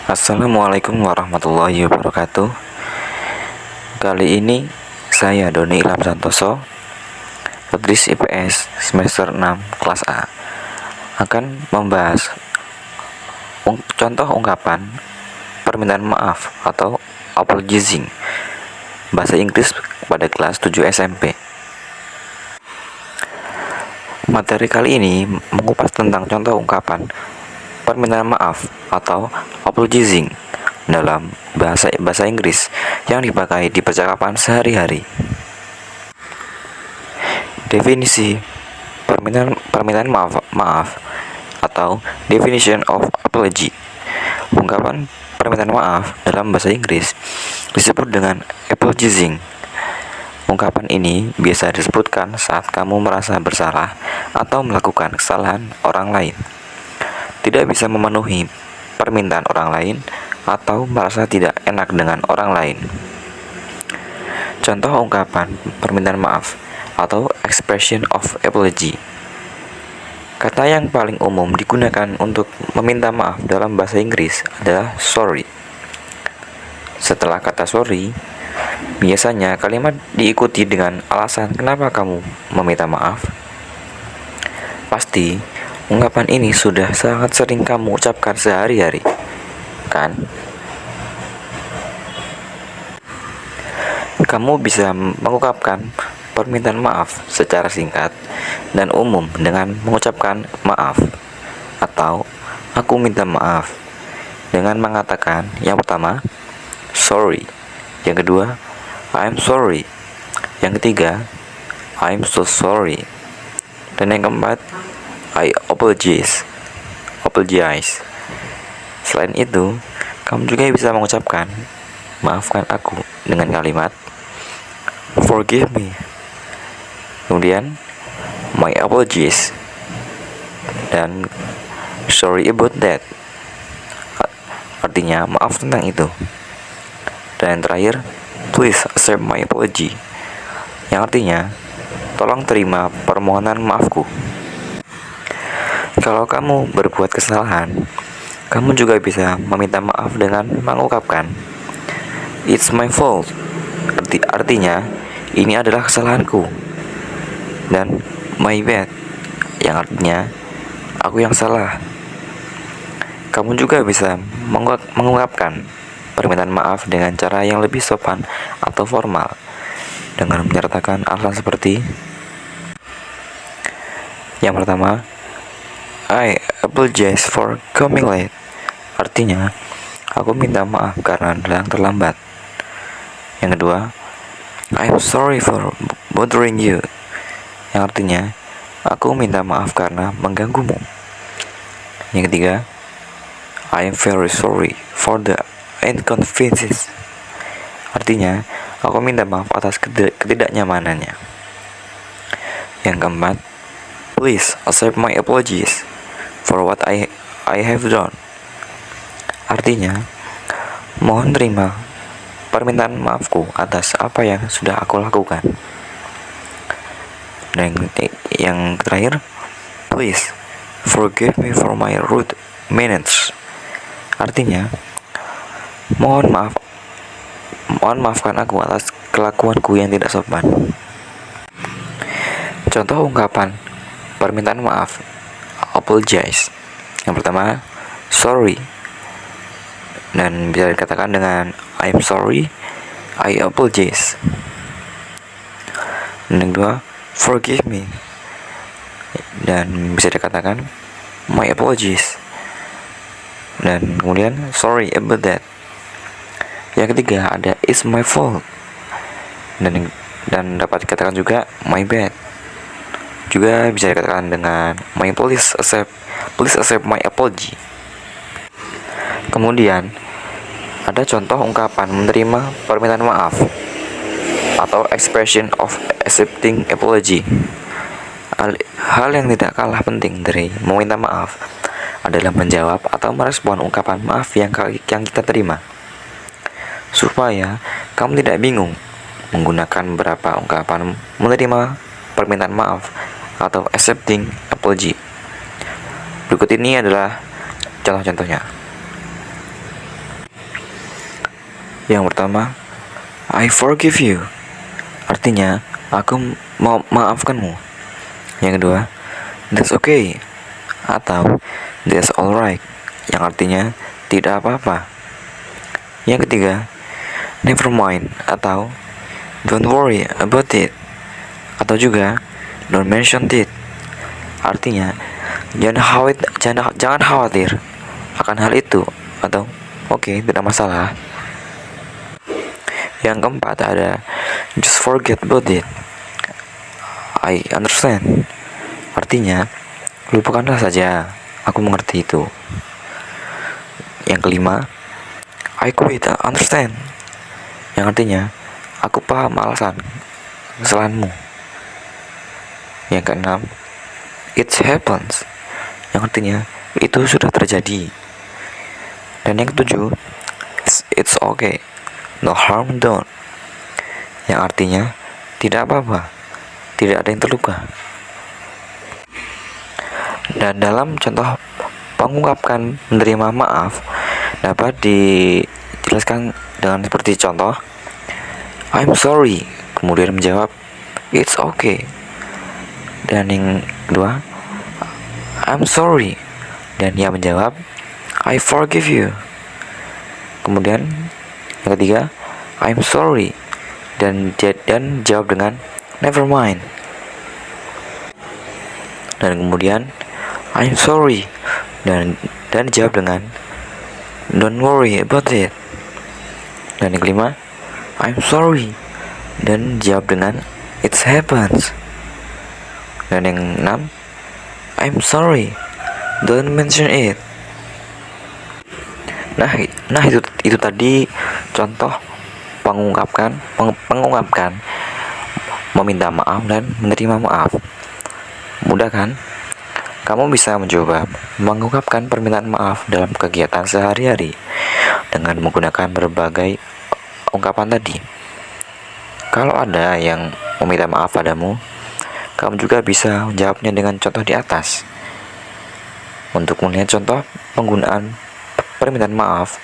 Assalamualaikum warahmatullahi wabarakatuh. Kali ini saya Doni Ilham Santoso, Petris IPS semester 6 kelas A, akan membahas contoh ungkapan permintaan maaf atau apologizing bahasa Inggris pada kelas 7 SMP. Materi kali ini mengupas tentang contoh ungkapan permintaan maaf atau apologizing dalam bahasa Inggris yang dipakai di percakapan sehari-hari. Definisi permintaan maaf atau definition of apology. Ungkapan permintaan maaf dalam bahasa Inggris disebut dengan apologizing. Ungkapan ini biasa disebutkan saat kamu merasa bersalah atau melakukan kesalahan orang lain, tidak bisa memenuhi permintaan orang lain, atau merasa tidak enak dengan orang lain. Contoh ungkapan permintaan maaf atau expression of apology. Kata yang paling umum digunakan untuk meminta maaf dalam bahasa Inggris adalah sorry. Setelah kata sorry, biasanya kalimat diikuti dengan alasan kenapa kamu meminta maaf. Pasti ungkapan ini sudah sangat sering kamu ucapkan sehari-hari, kan? Kamu bisa mengungkapkan permintaan maaf secara singkat dan umum dengan mengucapkan maaf atau aku minta maaf dengan mengatakan yang pertama, sorry. Yang kedua, I'm sorry. Yang ketiga, I'm so sorry. Dan yang keempat, I apologize. Selain itu, kamu juga bisa mengucapkan maafkan aku dengan kalimat forgive me. Kemudian my apologies dan sorry about that. Artinya maaf tentang itu. Dan yang terakhir, please accept my apology, yang artinya tolong terima permohonan maafku. Kalau kamu berbuat kesalahan, kamu juga bisa meminta maaf dengan mengungkapkan it's my fault. Artinya ini adalah kesalahanku. Dan my bad, yang artinya aku yang salah. Kamu juga bisa mengungkapkan permintaan maaf dengan cara yang lebih sopan atau formal, dengan menyertakan alasan seperti yang pertama, I apologize for coming late. Artinya, aku minta maaf karena datang terlambat. Yang kedua, I'm sorry for bothering you. Yang artinya, aku minta maaf karena mengganggumu. Yang ketiga, I am very sorry for the inconvenience. Artinya, aku minta maaf atas ketidaknyamanannya. Yang keempat, please accept my apologies for what I have done. Artinya, mohon terima permintaan maafku atas apa yang sudah aku lakukan. Dan yang terakhir, please forgive me for my rude manners. Artinya, mohon maafkan aku atas kelakuanku yang tidak sopan. Contoh ungkapan permintaan maaf apologize. Yang pertama, sorry. Dan bisa dikatakan dengan I'm sorry, I apologize. Dan yang kedua, forgive me. Dan bisa dikatakan my apologies. Dan kemudian sorry about that. Yang ketiga ada it's my fault. Dan dapat dikatakan juga my bad. Juga bisa dikatakan dengan please accept my apology. Kemudian ada contoh ungkapan menerima permintaan maaf atau expression of accepting apology. Hal yang tidak kalah penting dari meminta maaf adalah menjawab atau merespon ungkapan maaf yang kita terima. Supaya kamu tidak bingung menggunakan beberapa ungkapan menerima permintaan maaf atau accepting apology. Berikut ini adalah contoh-contohnya. Yang pertama, I forgive you. Artinya, aku mau maafkanmu. Yang kedua, that's okay. Atau that's alright. Yang artinya, tidak apa-apa. Yang ketiga, never mind. Atau don't worry about it. Atau juga don't mention it. Artinya, jangan khawatir akan hal itu. Atau oke, tidak masalah. Yang keempat ada just forget about it. I understand. Artinya, lupakanlah saja. Aku mengerti itu. Yang kelima, I quite understand. Yang artinya, aku paham alasan kesalahanmu. Yang keenam, it happens. Yang artinya, itu sudah terjadi. Dan yang ketujuh, it's okay. No harm done. Yang artinya, tidak apa-apa. Tidak ada yang terluka. Dan dalam contoh mengungkapkan menerima maaf dapat dijelaskan dengan seperti contoh, I'm sorry. Kemudian menjawab, it's okay. Dan yang kedua, I'm sorry. Dan ia menjawab, I forgive you. Kemudian yang ketiga, I'm sorry. Dan jawab dengan never mind. Dan kemudian I'm sorry. Dan jawab dengan don't worry about it. Dan yang kelima, I'm sorry. Dan jawab dengan it happens. Dan yang enam, I'm sorry. Don't mention it. Nah itu tadi contoh mengungkapkan meminta maaf dan menerima maaf. Mudah kan? Kamu bisa mencoba mengungkapkan permintaan maaf dalam kegiatan sehari-hari dengan menggunakan berbagai ungkapan tadi. Kalau ada yang meminta maaf padamu, kamu juga bisa menjawabnya dengan contoh di atas. Untuk melihat contoh penggunaan permintaan maaf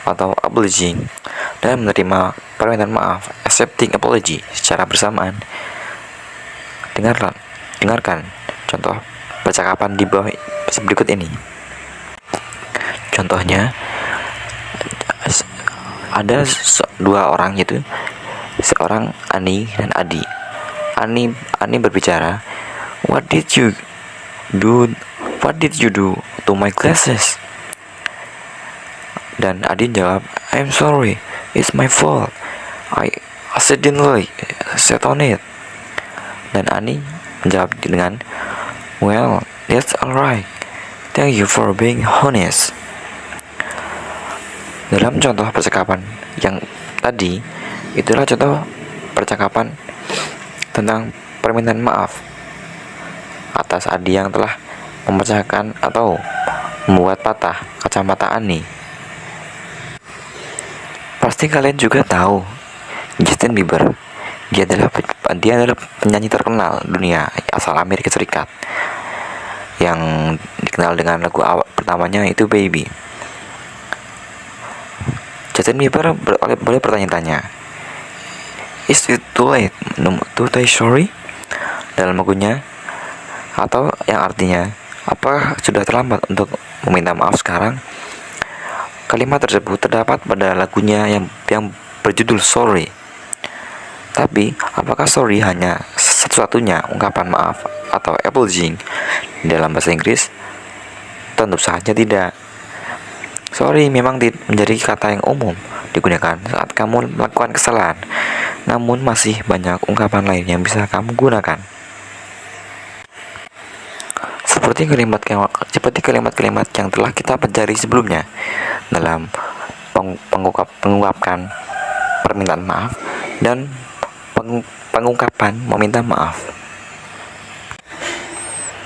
atau apologizing dan menerima permintaan maaf accepting apology secara bersamaan, dengarkan contoh percakapan di bawah berikut ini. Contohnya, ada dua orang, yaitu seorang Ani dan Adi. Ani berbicara, What did you do to my glasses? Dan Adi jawab, I'm sorry, it's my fault. I accidentally sat on it. Dan Ani menjawab dengan, Well, that's alright. Thank you for being honest. Dalam contoh percakapan yang tadi, itulah contoh percakapan tentang permintaan maaf atas Adi yang telah memecahkan atau membuat patah kacamata Ani. Pasti kalian juga tahu Justin Bieber. Dia adalah penyanyi terkenal dunia asal Amerika Serikat yang dikenal dengan lagu pertamanya itu Baby. Justin Bieber boleh bertanya-tanya, Is it too late to say sorry? Dalam lagunya, atau yang artinya, apakah sudah terlambat untuk meminta maaf sekarang? Kalimat tersebut terdapat pada lagunya yang berjudul Sorry. Tapi, apakah sorry hanya satu-satunya ungkapan maaf atau apologizing dalam bahasa Inggris? Tentu saja tidak. Sorry memang menjadi kata yang umum digunakan saat kamu melakukan kesalahan, namun masih banyak ungkapan lain yang bisa kamu gunakan. Seperti kalimat-kalimat yang telah kita pelajari sebelumnya dalam pengungkapkan permintaan maaf dan pengungkapan meminta maaf.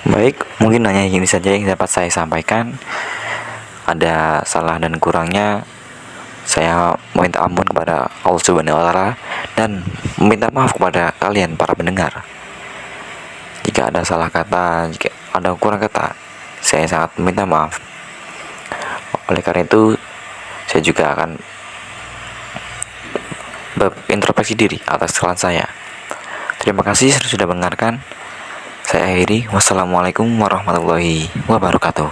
Baik, mungkin hanya ini saja yang dapat saya sampaikan. Ada salah dan kurangnya, saya meminta ampun kepada Allah Subhanahu wa Ta'ala dan meminta maaf kepada kalian para pendengar. Jika ada salah kata, jika ada kurang kata, saya sangat meminta maaf. Oleh karena itu, saya juga akan bab introspeksi diri atas kesalahan saya. Terima kasih sudah mendengarkan. Saya akhiri. Wassalamualaikum warahmatullahi wabarakatuh.